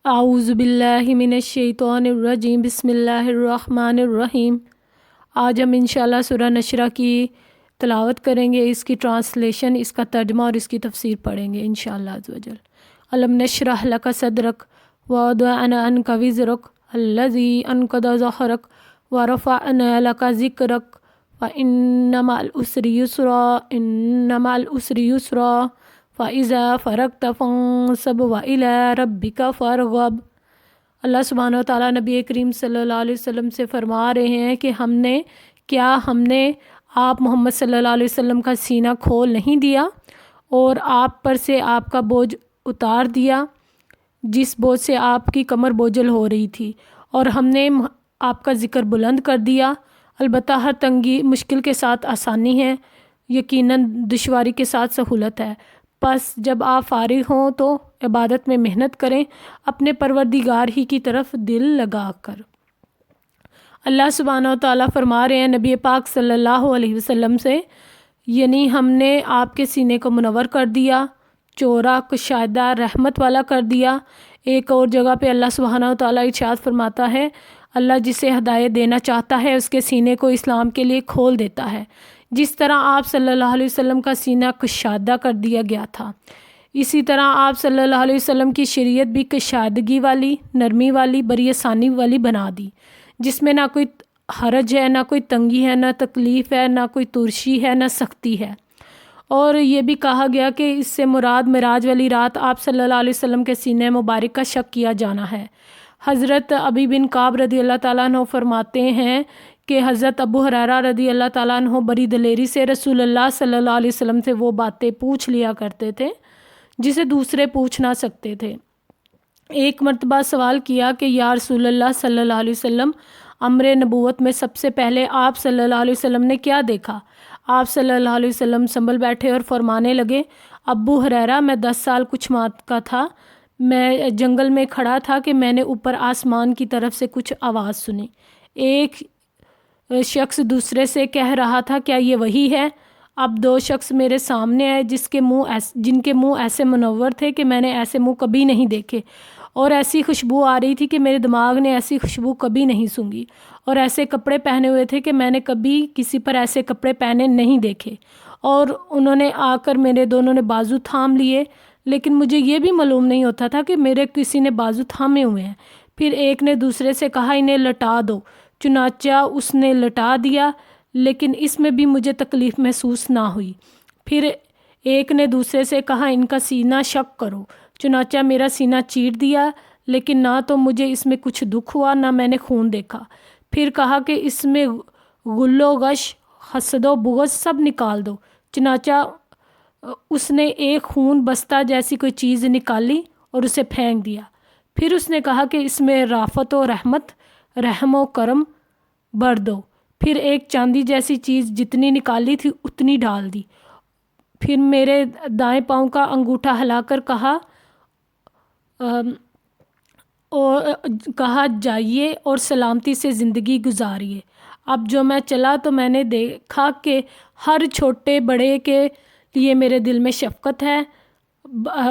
اعوذ باللہ من الشیطان الرجیم بسم اللہ الرحمن الرحیم۔ آج ہم انشاءاللہ سورہ نشرہ کی تلاوت کریں گے، اس کی ٹرانسلیشن، اس کا ترجمہ اور اس کی تفسیر پڑھیں گے انشاءاللہ عز و جل۔ الم نشرح لک صدرک ووضعنا عنک وزرک الذی انقض ظہرک ورفعنا لک ذکرک فإن مع العسر یسرا إن مع العسر یسرا فَإِذَا فَرَغْتَ فَانصَبْ وَإِلَىٰ رَبِّكَ فَارْغَب۔ اللہ سبحانہ و تعالیٰ نبی کریم صلی اللہ علیہ وسلم سے فرما رہے ہیں کہ ہم نے آپ محمد صلی اللہ علیہ وسلم کا سینہ کھول نہیں دیا اور آپ پر سے آپ کا بوجھ اتار دیا، جس بوجھ سے آپ کی کمر بوجھل ہو رہی تھی، اور ہم نے آپ کا ذکر بلند کر دیا۔ البتہ ہر تنگی مشکل کے ساتھ آسانی ہے، یقیناً دشواری کے ساتھ سہولت ہے۔ پس جب آپ فارغ ہوں تو عبادت میں محنت کریں، اپنے پروردگار ہی کی طرف دل لگا کر۔ اللہ سبحانہ و تعالیٰ فرما رہے ہیں نبی پاک صلی اللہ علیہ وسلم سے، یعنی ہم نے آپ کے سینے کو منور کر دیا، چورا کشادہ رحمت والا کر دیا۔ ایک اور جگہ پہ اللہ سبحانہ و تعالیٰ ارشاد فرماتا ہے، اللہ جسے ہدایت دینا چاہتا ہے اس کے سینے کو اسلام کے لیے کھول دیتا ہے، جس طرح آپ صلی اللہ علیہ وسلم کا سینہ کشادہ کر دیا گیا تھا، اسی طرح آپ صلی اللہ علیہ وسلم کی شریعت بھی کشادگی والی، نرمی والی، بری آسانی والی بنا دی، جس میں نہ کوئی حرج ہے، نہ کوئی تنگی ہے، نہ تکلیف ہے، نہ کوئی ترشی ہے، نہ سختی ہے۔ اور یہ بھی کہا گیا کہ اس سے مراد معراج والی رات آپ صلی اللہ علیہ وسلم کے سینہ مبارک کا شک کیا جانا ہے۔ حضرت ابی بن کعب رضی اللہ تعالیٰ عنہ فرماتے ہیں کہ حضرت ابو ہریرہ رضی اللہ تعالیٰ عنہ بڑی دلیری سے رسول اللہ صلی اللہ علیہ وسلم سے وہ باتیں پوچھ لیا کرتے تھے جسے دوسرے پوچھ نہ سکتے تھے۔ ایک مرتبہ سوال کیا کہ یا رسول اللہ صلی اللہ علیہ وسلم، امر نبوت میں سب سے پہلے آپ صلی اللہ علیہ وسلم نے کیا دیکھا؟ آپ صلی اللہ علیہ وسلم سنبھل بیٹھے اور فرمانے لگے، ابو ہریرہ، میں 10 سال کچھ ماہ کا تھا، میں جنگل میں کھڑا تھا کہ میں نے اوپر آسمان کی طرف سے کچھ آواز سنی۔ ایک شخص دوسرے سے کہہ رہا تھا، کیا یہ وہی ہے؟ اب 2 شخص میرے سامنے آئے جن کے منہ ایسے منور تھے کہ میں نے ایسے منہ کبھی نہیں دیکھے، اور ایسی خوشبو آ رہی تھی کہ میرے دماغ نے ایسی خوشبو کبھی نہیں سونگھی، اور ایسے کپڑے پہنے ہوئے تھے کہ میں نے کبھی کسی پر ایسے کپڑے پہنے نہیں دیکھے، اور انہوں نے آ کر میرے دونوں نے بازو تھام لیے، لیکن مجھے یہ بھی معلوم نہیں ہوتا تھا کہ میرے کسی نے بازو تھامے ہوئے ہیں۔ پھر ایک نے دوسرے سے کہا، انہیں لٹا دو، چنانچہ اس نے لٹا دیا، لیکن اس میں بھی مجھے تکلیف محسوس نہ ہوئی۔ پھر ایک نے دوسرے سے کہا، ان کا سینہ شق کرو، چنانچہ میرا سینہ چیٹ دیا، لیکن نہ تو مجھے اس میں کچھ دکھ ہوا، نہ میں نے خون دیکھا۔ پھر کہا کہ اس میں غل و غش، حسد و بغض سب نکال دو، چنانچہ اس نے ایک خون بستہ جیسی کوئی چیز نکالی اور اسے پھینک دیا۔ پھر اس نے کہا کہ اس میں رافت و رحمت، رحم و کرم بھر دو۔ پھر ایک چاندی جیسی چیز جتنی نکالی تھی اتنی ڈال دی۔ پھر میرے دائیں پاؤں کا انگوٹھا ہلا کر کہا جائیے اور سلامتی سے زندگی گزاریے۔ اب جو میں چلا تو میں نے دیکھا کہ ہر چھوٹے بڑے کے لیے میرے دل میں شفقت ہے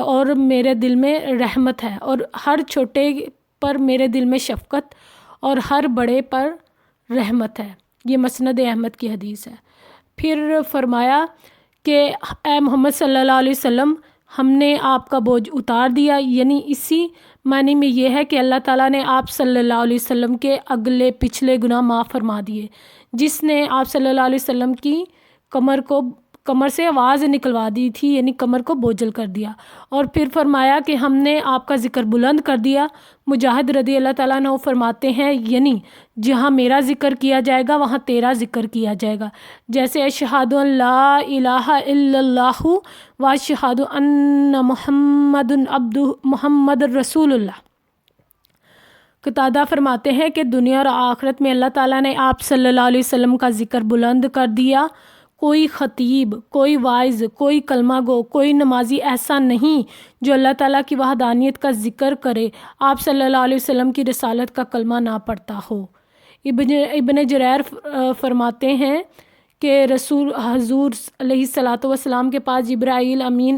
اور میرے دل میں رحمت ہے، اور ہر چھوٹے پر میرے دل میں شفقت اور ہر بڑے پر رحمت ہے۔ یہ مسند احمد کی حدیث ہے۔ پھر فرمایا کہ اے محمد صلی اللہ علیہ وسلم، ہم نے آپ کا بوجھ اتار دیا، یعنی اسی معنی میں یہ ہے کہ اللہ تعالیٰ نے آپ صلی اللہ علیہ وسلم کے اگلے پچھلے گناہ معاف فرما دیے۔ جس نے آپ صلی اللہ علیہ وسلم کی کمر سے آواز نکلوا دی تھی، یعنی کمر کو بوجھل کر دیا۔ اور پھر فرمایا کہ ہم نے آپ کا ذکر بلند کر دیا۔ مجاہد رضی اللہ تعالیٰ عنہ فرماتے ہیں، یعنی جہاں میرا ذکر کیا جائے گا وہاں تیرا ذکر کیا جائے گا، جیسے اشہد ان لا الہ الا اللہ و اشہد ان محمد رسول اللہ۔ قتادہ فرماتے ہیں کہ دنیا اور آخرت میں اللہ تعالیٰ نے آپ صلی اللہ علیہ وسلم کا ذکر بلند کر دیا۔ کوئی خطیب، کوئی واعظ، کوئی کلمہ گو، کوئی نمازی ایسا نہیں جو اللہ تعالیٰ کی وحدانیت کا ذکر کرے، آپ صلی اللہ علیہ وسلم کی رسالت کا کلمہ نہ پڑھتا ہو۔ ابن جریر فرماتے ہیں کہ حضور علیہ الصلوۃ والسلام کے پاس جبرائیل امین